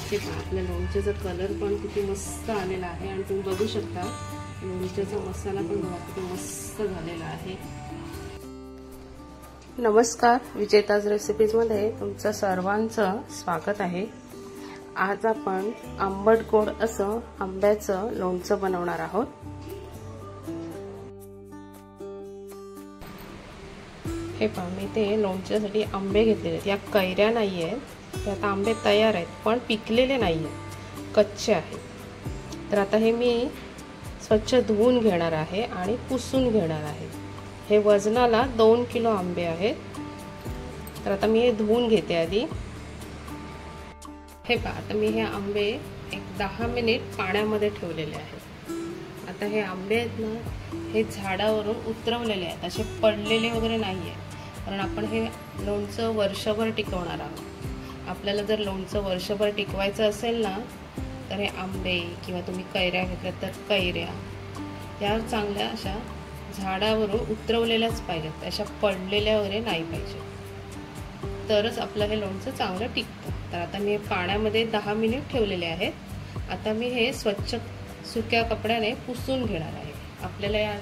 हे पहा, आपल्या लोणच्याचा कलर पण किती मस्त आलेला आहे आणि तुम्ही बघू शकता लोणच्याचा मसाला पण बघा किती मस्त झालेला आहे। नमस्कार, विजेताज रेसिपीजमध्ये तुमचं सर्वांचं स्वागत आहे। आज आपण आंबट गोड असं आंब्याचं लोणचं बनवणार आहोत। हे पहा, मी ते लोणच्यासाठी आंबे घेतलेले आहेत। या कैऱ्या नाही आहेत, त्यात आंबे तयार आहेत पण पिकलेले नाही आहेत, कच्चे आहेत। तर आता हे मी स्वच्छ धुवून घेणार आहे आणि पुसून घेणार आहे। हे वजनाला 2 किलो आंबे आहेत। तर आता मी हे धुवून घेते आधी। हे पहा, आता मी हे आंबे एक 10 मिनिट पाण्यामध्ये ठेवलेले आहेत। आता हे आंबे आहेत ना, हे झाडावरून उतरवलेले आहेत, असे पडलेले वगैरे नाही आहेत, कारण आपण हे लोणचं वर्षभर टिकवणार आहोत। आपल्याला जर लोणचं वर्षभर टिकवायचं असेल ना, तर हे आंबे किंवा तुम्ही कैऱ्या घेतल्या तर कैऱ्या या चांगल्या अशा झाडावरून उतरवलेल्याच पाहिजेत, अशा पडलेल्या वगैरे नाही पाहिजे, तरच आपलं हे लोणचं चांगलं टिकतं। तर आता मी पाण्यामध्ये 10 मिनिट ठेवलेले आहेत। आता मी हे स्वच्छ सुक्या कपड्याने पुसून घेणार आहे। आपल्याला या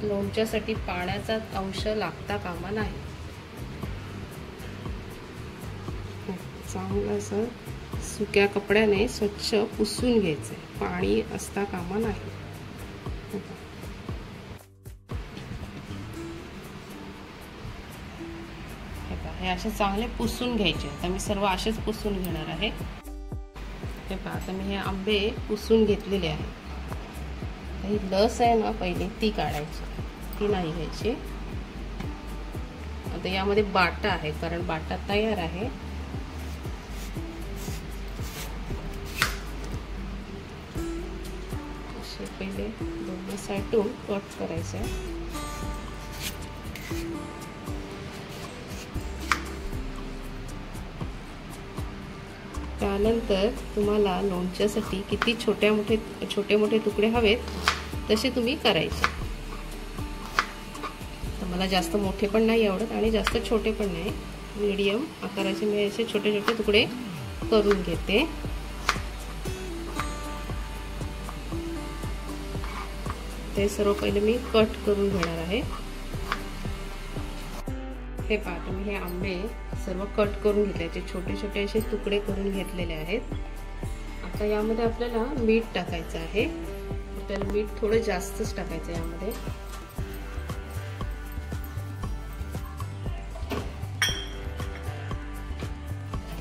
लोणच्यासाठी पाण्याचा अंश लागता कामा नाही। चांगलं असं सुक्या कपड्याने स्वच्छ पुसून घ्यायचं, पाणी असता कामा नाही। हे असे चांगले पुसून घ्यायचे। आता मी सर्व असेच पुसून घेणार आहे। हे पहा, आता मी हे आंबे पुसून घेतलेले आहेत। ही लस आहे ना पहिली ती काढायची, ती नाही घ्यायची। आता यामध्ये बाटा आहे, कारण बाटा तयार आहे। असे पहिले दोन्ही साईडून कट करायचे आहे। त्यानंतर तुम्हाला लोणच्यासाठी किती छोटे मोठे तुकडे हवेत तसे तुम्ही करायचे। तर मला जास्त मोठे पण नाही आवडत आणि जास्त छोटे पण नाही, मीडियम आकाराचे मी असे छोटे छोटे तुकडे करून घेते। ते सर्व पहिले मी कट करून घेणार आहे। हे पहा, तुम्ही हे आंबे सर्व कट करून घेतल्याचे छोटे छोटे असे तुकडे करून घेतलेले आहेत। आता यामध्ये आपल्याला मीठ टाकायचं आहे। आपल्याला मीठ थोडं जास्तच टाकायचं यामध्ये।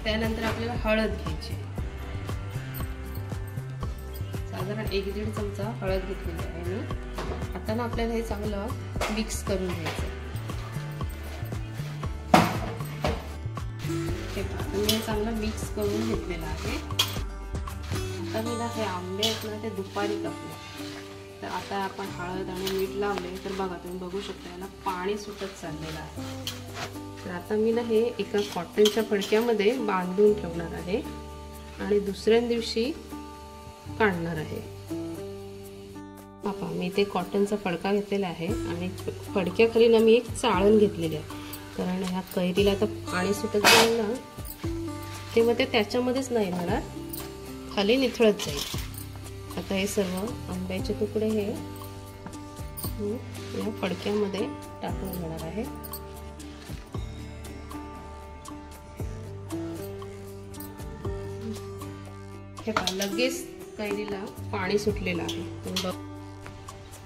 त्यानंतर आपल्याला हळद घ्यायची, साधारण 1-1.5 चमचा हळद घेतलेली आहे मी। आता ना आपल्याला हे चांगलं मिक्स करून घ्यायचं। मी चांगलं मिक्स करून घेतलेलं आहे। आता मी ना हे आंबे आहेत ना, ते दुपारी कापले। तर आता आपण हळद आणि मीठ लावले तर बघा, तुम्ही बघू शकता याला पाणी सुटत चाललेलं आहे। तर आता मी ना हे एका कॉटनच्या फडक्यामध्ये बांधून ठेवणार आहे आणि दुसऱ्या दिवशी काढणार आहे। बाबा, मी ते कॉटनचा फडका घेतलेला आहे आणि फडक्याखाली ना मी एक चाळण घेतलेली आहे, कारण ह्या कैरीला आता पाणी सुटत जाईल ना, तेव्हा ते त्याच्यामध्येच नाही राहणार, खाली निथळत जाईल। आता हे सर्व आंब्याचे तुकडे हे या फडक्यामध्ये टाकून घेणार आहे। हे पहा, लगेच कैरीला पाणी सुटलेलं आहे।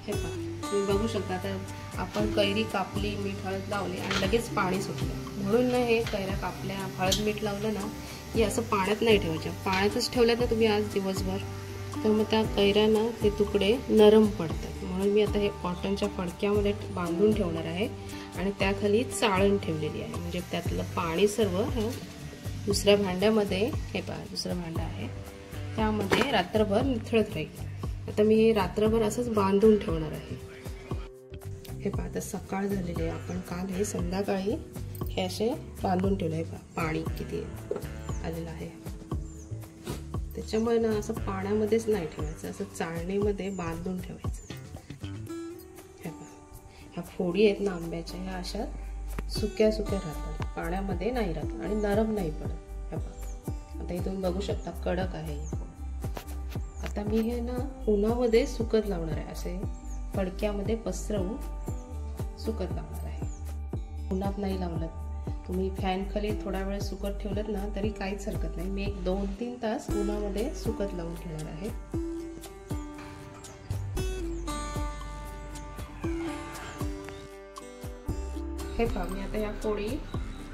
हे पहा, तुम्ही बघू शकता। तर आपण कैरी कापली, मीठ हळद लावले आणि लगेच पाणी सुटलं, म्हणून ना हे कैऱ्या कापल्या, हळद मीठ लावलं ना, हे असं पाण्यात नाही ठेवायचं। पाण्यातच ठेवल्यात ना तुम्ही आज दिवसभर, तर मग त्या कैऱ्यांना ते तुकडे नरम पडतात। म्हणून मी आता हे कॉटनच्या फडक्यामध्ये बांधून ठेवणार आहे आणि त्याखाली चाळण ठेवलेली आहे, म्हणजे त्यातलं पाणी सर्व दुसऱ्या भांड्यामध्ये, हे पहा दुसरं भांडं आहे, त्यामध्ये रात्रभर निथळत राहील। आता मी हे रात्रभर असंच बांधून ठेवणार आहे। हे पहा, आता सकाळ झालेली आहे। आपण काल हे संध्याकाळी हे असे बांधून ठेवले आहे। पाणी किती आलेलं आहे, त्याच्यामुळे ना असं पाण्यामध्येच नाही ठेवायचं, असं चाळणीमध्ये बांधून ठेवायचं। हे पहा, ह्या फोडी आहेत ना आंब्याच्या, ह्या अशा सुक्या सुक्या राहतात, पाण्यामध्ये नाही राहत आणि नरम नाही पडत। हे पहा, आता इथून बघू शकता कडक आहे. आता मी हे ना उन्हामध्ये सुकत लावणार आहे. असे फडक्यामध्ये पसरवून सुकत लावणार आहे. उन्हात नाही लावलं, तुम्ही फॅन खाली थोडा वेळ सुकत ठेवलं ना तरी काहीच हरकत नाही. मी एक 2-3 तास उन्हामध्ये सुकत लावून ठेवणार आहे. हे पहा, मी आता या पोळी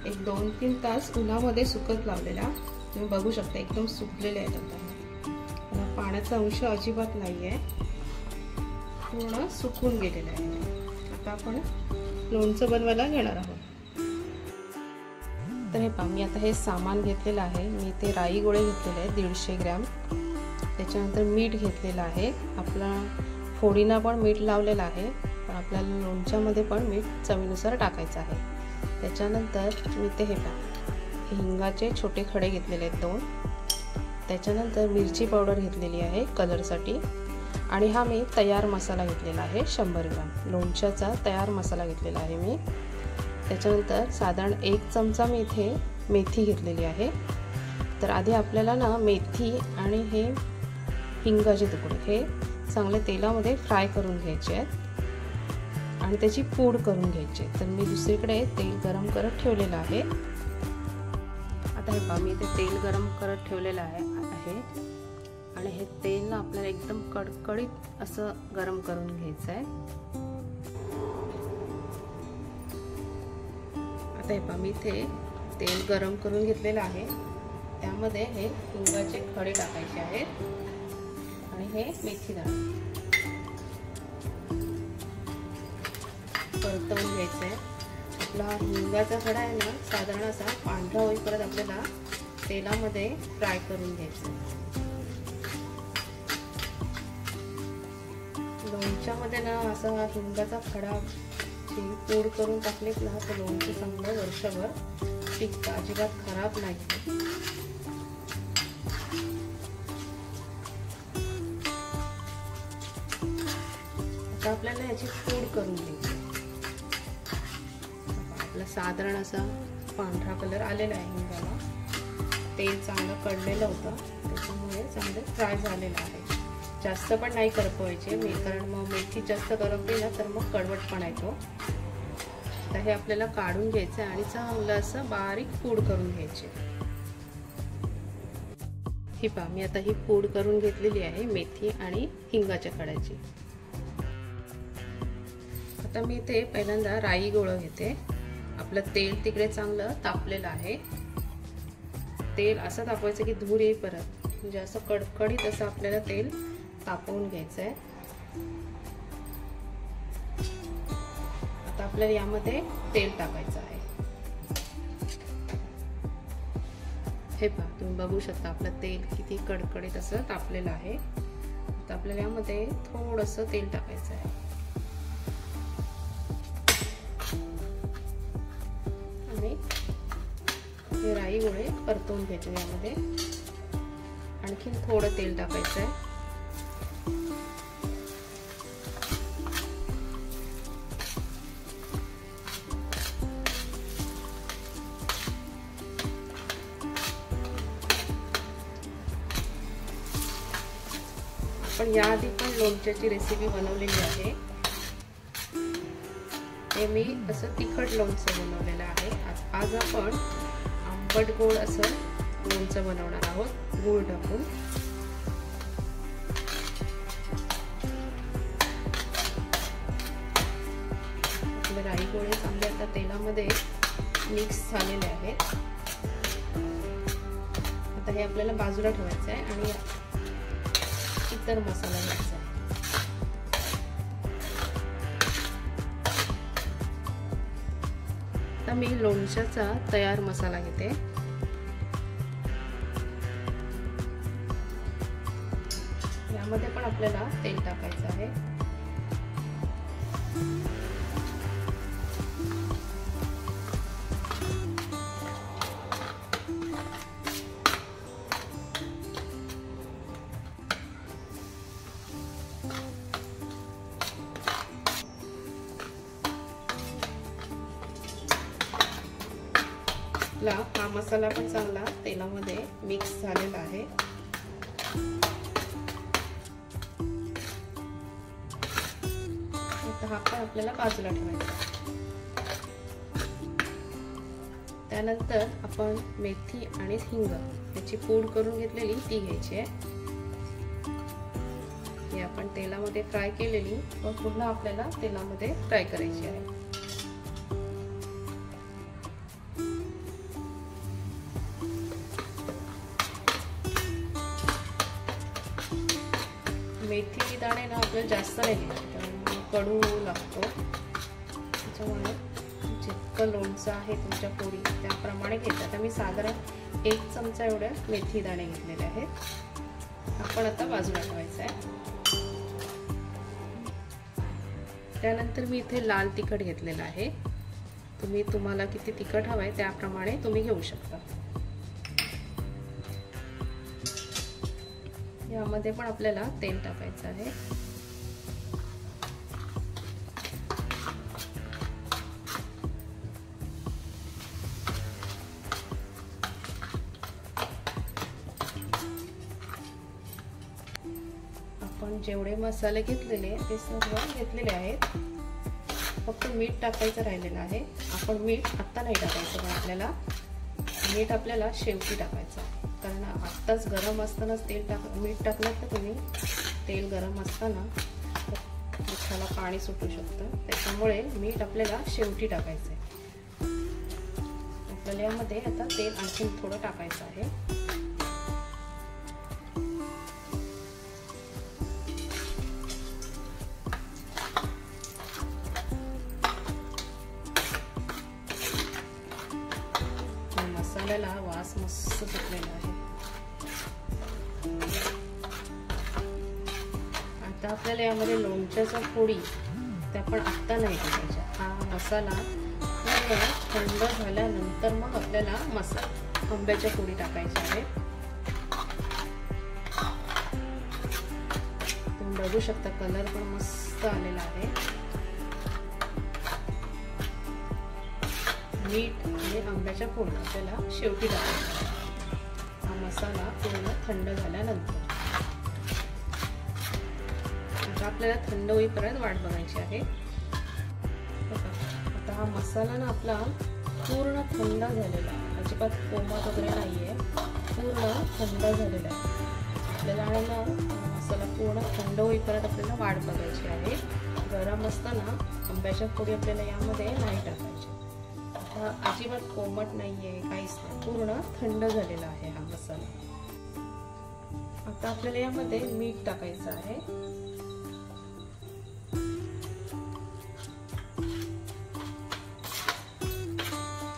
एक 2-3 तास उन्हामध्ये सुकत लावलेल्या. तुम्ही बघू शकता एकदम सुकलेले आहेत. आता पाण्याचा अंश अजिबात नाहीये, पूर्ण सुकून गेलेलं आहे. आता आपण लोणचं बनवायला घेणार आहोत. तर हे पहा, मी आता हे सामान घेतलेलं आहे. मी ते राई गोळे घेतलेले आहे 150 ग्रॅम. त्याच्यानंतर मीठ घेतलेलं आहे. आपला फोडीना पण मीठ लावलेलं आहे, पण आपल्याला लोणच्यामध्ये पण मीठ चवीनुसार टाकायचं आहे. त्याच्यानंतर मी ते हे पहा, हिंगाचे छोटे खडे घेतलेले आहेत 2. त्याच्यानंतर मिरची पावडर घेतलेली आहे कलरसाठी. आणि हा मी तयार मसाला घेतलेला आहे 100 ग्रॅम. लोणच्याचा तयार मसाला घेतलेला आहे मी. त्याच्यानंतर साधारण 1 चमचा मी इथे मेथी घेतलेली आहे. तर आधी आपल्याला ना मेथी आणि हे हिंगाचे तुकडे हे चांगले तेलामध्ये फ्राय करून घ्यायचे आहेत आणि त्याची पूड करून घ्यायची. तर मी दुसरीकडे तेल गरम करत ठेवलेलं आहे. आता हे पहा, मी ते तेल गरम करत ठेवलेलं आहे आणि हे तेल ना आपल्याला एकदम कडकडीत असं गरम करून घ्यायचं आहे. आता हे पहा, मी इथे तेल गरम करून घेतलेलं आहे. त्यामध्ये हे हिंगाचे खडे टाकायचे आहेत आणि हे मेथी दाणे परतवून घ्यायचं आहे. आपला हिंगाचा खडा आहे ना साधारण असा पांढरा होईपर्यंत आपल्याला तेलामध्ये फ्राय करून घ्यायचं आहे. लोणच्यामध्ये ना असा हा हिंगाचा खडा पूड करून टाकलेत ना तर लोणचं चांगलं वर्षभर टिकतं, अजिबात खराब नाही. आता आपल्याला याची पूड करून घ्यायची. आपला साधारण असा पांढरा कलर आलेला आहे हिंगाला. तेल चांगलं कडलेलं होतं, त्याच्यामुळे चांगलं फ्राय झालेलं आहे. जास्त पण नाही करपवायचे मी, कारण मग मेथी जास्त करपली ना तर मग कडवटपणा येतो. तर हे आपल्याला काढून घ्यायचं आणि चांगलं असं बारीक पूड करून घ्यायची. ही पहा, मी आता ही पूड करून घेतलेली आहे मेथी आणि हिंगाच्या खड्याची. आता मी इथे पहिल्यांदा राई गोळा घेते. आपलं तेल तिकडे चांगलं तापलेलं आहे. तेल असं तापवायचं की धूर येईपर्यंत, म्हणजे असं कडकडीत असं आपल्याला तेल तापवून घ्यायचं आहे. आता आपल्याला यामध्ये तेल टाकायचं आहे. हे पहा, तुम्ही बघू शकता आपलं तेल किती कडकडीत असं तापलेलं आहे. आता आपल्याला यामध्ये थोडंसं तेल टाकायचं आहे आणि हे राई गोळे परतवून घ्यायचे. यामध्ये आणखी थोडं तेल टाकायचं आहे. आपण याआधी पण लोणच्याची रेसिपी बनवलेली आहे. हे मी असं तिखट लोणचं बनवलेलं आहे. आज आपण आंबट गोड असं लोणचं बनवणार आहोत गूळ टाकून. आपले राई गोळे चांगले आता तेलामध्ये मिक्स झालेले आहेत. आता हे आपल्याला बाजूला ठेवायचं आहे आणि इतर मसाला घ्यायचा आहे. आता मी लोणच्याचा तयार मसाला घेते. यामध्ये पण आपल्याला तेल टाकायचं आहे. हा मसाला पण चांगला तेलामध्ये मिक्स झालेला आहे। आता हा पण आपल्याला बाजूला ठेवायचा। त्यानंतर आपण मेथी आणि हिंग याची पूड करून घेतलेली ती घ्यायची आहे। हे आपण तेलामध्ये फ्राय केलेली व पुन्हा आपल्याला तेलामध्ये फ्राय करायची आहे। मेथी दाणे ना आपल्याला जास्त नाही घ्यायचे, कडू लागतो, त्याच्यामुळे जितकं लोणचं आहे तुमच्या पोळी त्याप्रमाणे घ्यायचं। आता मी साधारण 1 चमचा एवढ्या मेथी दाणे घेतलेले आहेत। आपण आता बाजूला ठेवायचं आहे। त्यानंतर मी इथे लाल तिखट घेतलेलं आहे। तुम्हाला किती तिखट हवंय त्याप्रमाणे तुम्ही घेऊ शकता। यामध्ये पण आपल्याला तेल टाकायचं आहे। आपण जेवढे मसाले घेतलेले ते सर्व घेतलेले आहेत, फक्त मीठ टाकायचं राहिलेलं आहे। आपण मीठ आत्ता नाही टाकायचं, पण आपल्याला मीठ आपल्याला शेवटी टाकायचं, कारण आत्ताच गरम असतानाच मीठ टाकलं तर तुम्ही तेल गरम असताना मिठाला पाणी सुटू शकतं, त्याच्यामुळे मीठ आपल्याला शेवटी टाकायचं आहे। आपल्याला यामध्ये आता तेल आणखी थोडं टाकायचं आहे। मसाल्याला वास मस्त सुटलेला आहे। आता आपल्याला यामध्ये लोणच्याच्या फोडी त्या पण आत्ता नाही टाकायच्या। हा मसाला थंड झाल्यानंतर मग आपल्याला आंब्याच्या फोडी टाकायच्या आहेत। तुम्ही बघू शकता कलर पण मस्त आलेला आहे। मीठ आणि आंब्याच्या फोडी आपल्याला शेवटी टाकायचा। हा मसाला पूर्ण थंड झाल्यानंतर आता आपल्याला थंड होईपर्यंत वाट बघायची आहे। आता हा मसाला ना आपला पूर्ण थंड झालेला आहे, अजिबात कोमट वगैरे नाहीये, पूर्ण थंड झालेला आहे। आपल्याला ना मसाला पूर्ण थंड होईपर्यंत आपल्याला वाट बघायची आहे। गरम असताना आंब्याच्या फोडी आपल्याला यामध्ये नाही टाकायच्या। अजिबात कोमट नाहीये, काहीच नाही, पूर्ण थंड झालेला आहे हा मसाला। आता आपल्याला यामध्ये मीठ टाकायचं आहे।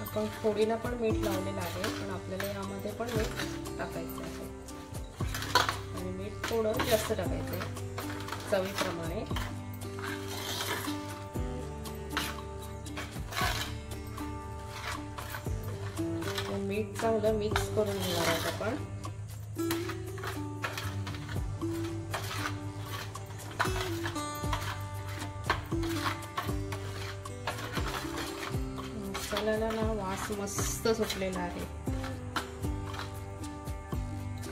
आपण फोडीला पण मीठ लावलेलं आहे, पण आपल्याला यामध्ये पण मीठ टाकायचं आहे आणि मीठ थोडं जास्त टाकायचं आहे चवीप्रमाणे। मीठ चांगलं मिक्स करून घेणार आहोत आपण। मसाल्याला ना वास मस्त सुटलेला आहे।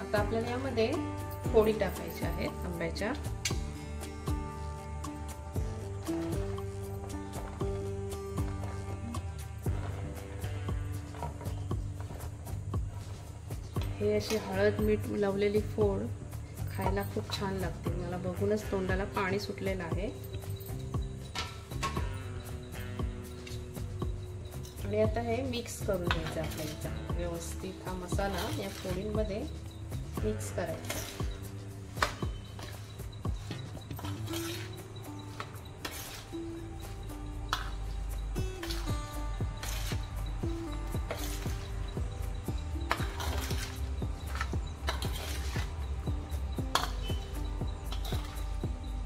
आता आपल्याला यामध्ये फोडी टाकायच्या आहेत आंब्याच्या। हे अशी हळद मीठ लावलेली फोड खायला खूप छान लागते, मला बघूनच तोंडाला पाणी सुटलेलं आहे। आणि आता हे मिक्स करून घ्यायचं आपल्याला व्यवस्थित। हा मसाला या फोडींमध्ये मिक्स करायचा।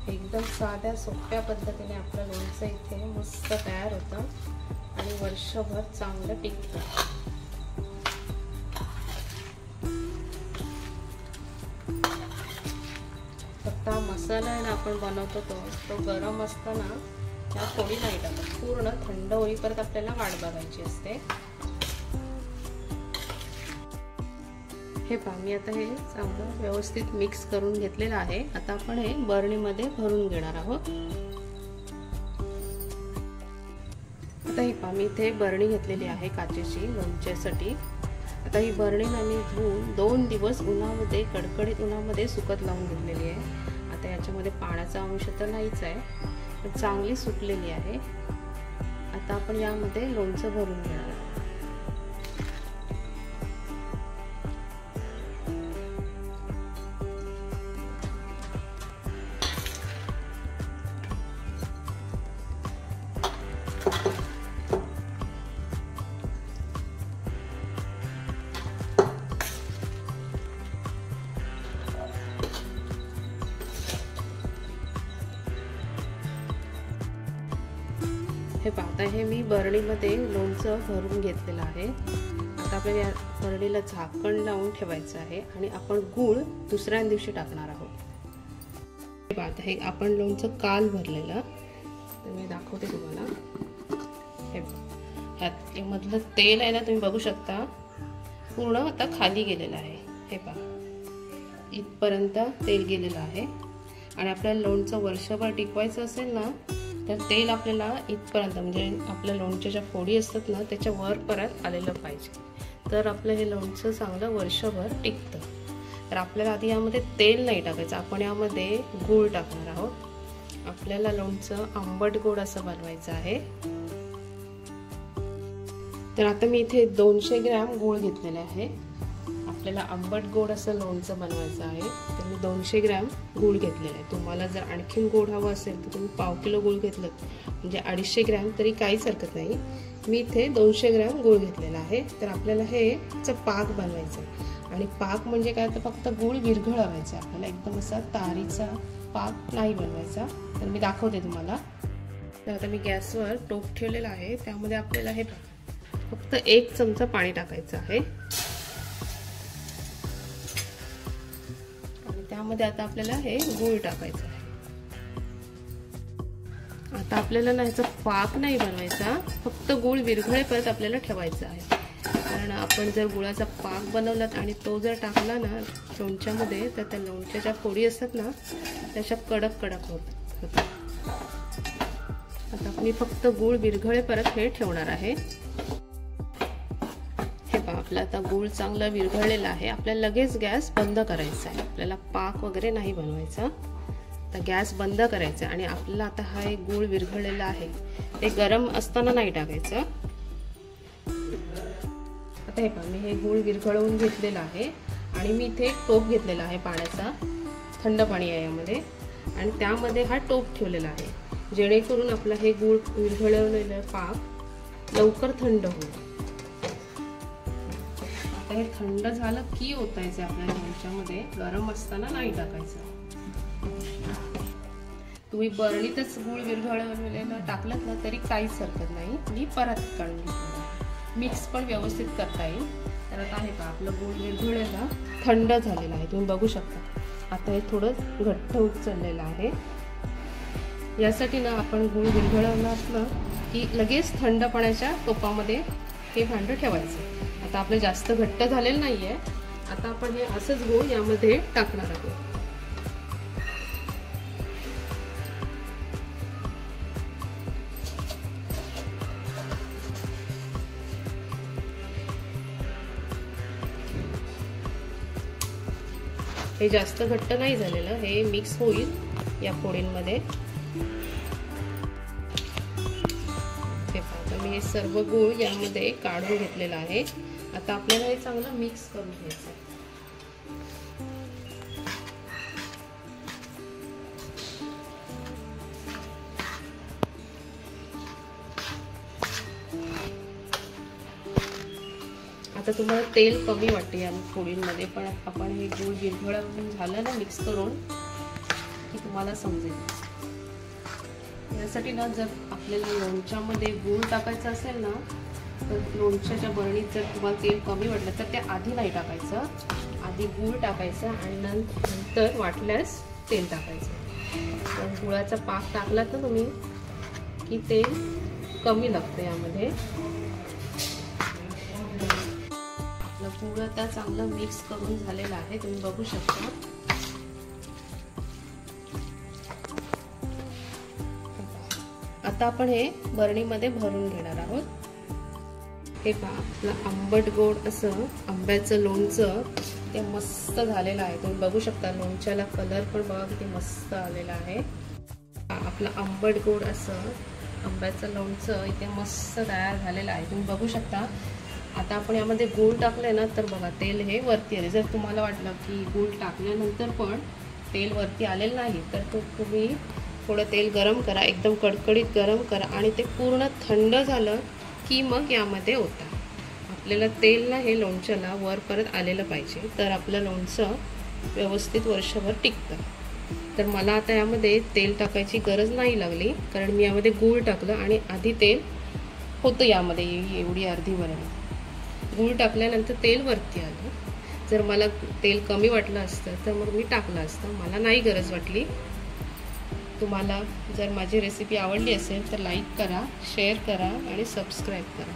एकदम साध्या सोप्या पद्धतीने आपलं लोणचं इथे मस्त तयार होतं आणि वर्षभर चांगलं टिकतं। फक्त मसाला आहे ना आपण बनवतो तो गरम असताना त्या फोडी नाही टाकत, पूर्ण थंड होईपर्यंत आपल्याला वाट बघायची असते। हे पहा मी आता हे चांगलं व्यवस्थित मिक्स करून घेतलेलं आहे. आता आपण हे बरणीमध्ये भरून घेणार आहोत. आता ही पहा मी इथे बरणी घेतलेली आहे काचेची लोणच्यासाठी. आता ही बरणी मी धुवून 2 दिवस उन्हामध्ये कडकडीत उन्हामध्ये सुकत लावून घेतलेली आहे. आता याच्यामध्ये पाण्याचा अंश तर नाहीच आहे, पण चांगली सुकलेली आहे. आता आपण यामध्ये लोणचं भरून घेणार आहोत. हे पाहता हे मी बरणीमध्ये लोणचं भरून घेतलेलं आहे. आता आपल्याला या बरणीला झाकण लावून ठेवायचं आहे आणि आपण गूळ दुसऱ्या दिवशी टाकणार आहोत. हे पाहता हे आपण लोणचं काल भरलेलं, तर मी दाखवते तुम्हाला. हे ह्यात मधलं तेल आहे ना, तुम्ही बघू शकता पूर्ण आता खाली गेलेलं आहे. हे पहा इथपर्यंत तेल गेलेलं आहे. आणि आपल्याला लोणचं वर्षभर टिकवायचं असेल ना, तर तेल आपल्याला इथपर्यंत म्हणजे आपल्या लोणच्याच्या फोडी असतात ना त्याच्या वर परत आलेलं पाहिजे, तर आपलं हे लोणचं चांगलं वर्षभर टिकतं. तर आपल्याला आधी यामध्ये तेल नाही टाकायचं, आपण यामध्ये गूळ टाकणार आहोत. आपल्याला लोणचं आंबट गोड असं बनवायचं आहे. तर आता मी इथे 200 ग्रॅम गूळ घेतलेले आहे. आपल्याला आंबट गोड असं लोणचं बनवायचं आहे, तर मी 200 ग्रॅम गूळ घेतलेला आहे. तुम्हाला जर आणखीन गोड हवं असेल तर तुम्ही 1/2 किलो गूळ घेतलं म्हणजे 250 ग्रॅम तरी काहीच हरकत नाही. मी इथे 200 ग्रॅम गूळ घेतलेला आहे. तर आपल्याला हे पाक बनवायचं आहे. आणि पाक म्हणजे काय, तर फक्त गूळ विरघळवायचा, आपल्याला एकदम असा तारीचा पाक नाही बनवायचा. तर मी दाखवते तुम्हाला. तर आता मी गॅसवर टोप ठेवलेला आहे, त्यामध्ये आपल्याला हे फक्त 1 चमचा पाणी टाकायचं आहे. त्यामध्ये आता आपल्याला हे गूळ टाकायचं आहे. आता आपल्याला ना ह्याचा पाक नाही बनवायचा, फक्त गूळ विरघळेपर्यंत आपल्याला ठेवायचं आहे. कारण आपण जर गुळाचा पाक बनवला आणि तो जर टाकला ना लोणच्यामध्ये, तर त्या लोणच्याच्या फोडी असतात ना त्याच्या कडक कडक होतात. आता आपण फक्त गूळ विरघळेपर्यंत हे ठेवणार आहे. आपला आता गूळ चांगला विरघळलेला आहे. आपल्याला लगेच गॅस बंद करायचा आहे, आपल्याला पाक वगैरे नाही बनवायचा. तर गॅस बंद करायचा आणि आपल्याला आता हा एक गूळ विरघळलेला आहे ते गरम असताना नाही टाकायचं. आता हे पहा मी हे गूळ विरघळवून घेतलेलं आहे आणि मी इथे टोप घेतलेला आहे पाण्याचा, थंड पाणी आहे यामध्ये, आणि त्यामध्ये हा टोप ठेवलेला आहे, जेणेकरून आपला हे गूळ विरघळवलेलं पाक लवकर थंड होईल. हे थंड झालं की ओतायचं आपल्या लोणच्यामध्ये, गरम असताना नाही टाकायचं. तुम्ही बरणीतच गूळ विरघळवलेलं टाकलं ना तरी काहीच हरकत नाही. मी परत काढून घेतलं, मिक्स पण व्यवस्थित करता येईल. तर आता आहे का आपलं गूळ विरघळलेला थंड झालेला आहे, तुम्ही बघू शकता. आता हे थोडं घट्ट होत चाललेलं आहे. यासाठी ना आपण गूळ विरघळवलं असलं की लगेच थंड पाण्याच्या टोपामध्ये हे भांडं ठेवायचं. आता आपलं जास्त घट्ट झालेलं नाहीये. आता आपण हे असंच गूळ यामध्ये टाकणार आहोत. हे जास्त घट्ट नाही झालेलं, हे मिक्स होईल या फोडींमध्ये. मी हे सर्व गूळ यामध्ये काढून घेतलेला आहे. आता आपल्याला हे चांगलं मिक्स करून घ्यायचं आहे. आता तुम्हाला तेल कमी वाटते या फोडींमध्ये, पण आपण हे गूळ विरघळवून झालं ना मिक्स करून की तुम्हाला समजेल. यासाठी ना जर आपल्याला लोणच्यामध्ये गूळ टाकायचं असेल ना, तर लोणच्याच्या बरणीत जर तुम्हाला तेल कमी वाटलं तर ते आधी नाही टाकायचं, आधी गूळ टाकायचं आणि नंतर वाटल्यास तेल टाकायचं. तर गुळाचा पाक टाकलात ना तुम्ही की तेल कमी लागतं यामध्ये. गूळ आता चांगलं मिक्स करून झालेलं आहे, तुम्ही बघू शकता. आता आपण हे बरणीमध्ये भरून घेणार आहोत. हे पहा, आपलं आंबट गोड असं आंब्याचं लोणचं ते मस्त झालेलं आहे. तुम्ही बघू शकता लोणच्याला कलर पण बघा किती मस्त आलेला आहे. आपलं आंबट गोड असं आंब्याचं लोणचं इथे मस्त तयार झालेलं आहे, तुम्ही बघू शकता. आता आपण यामध्ये गूळ टाकले ना तर बघा तेल हे वरती आले. जर तुम्हाला वाटलं की गूळ टाकल्यानंतर पण तेल वरती आलेलं नाही तर तुम्ही थोडं तेल गरम करा, एकदम कडकडीत गरम करा आणि ते पूर्ण थंड झालं की मग यामध्ये ओता. आपल्याला तेल ना हे लोणच्याला वर परत आलेलं पाहिजे तर आपलं लोणचं व्यवस्थित वर्षभर टिकतं. तर मला आता यामध्ये तेल टाकायची गरज नाही लागली कारण मी यामध्ये गूळ टाकलं आणि आधी तेल होतं यामध्ये एवढी अर्धी बरणी. गूळ टाकल्यानंतर तेल वरती आलं. जर मला तेल कमी वाटलं असतं तर मग मी टाकलं असतं, मला नाही गरज वाटली. तुम्हाला जर माझी रेसिपी आवडली असेल तर लाईक करा, शेअर करा आणि सबस्क्राईब करा.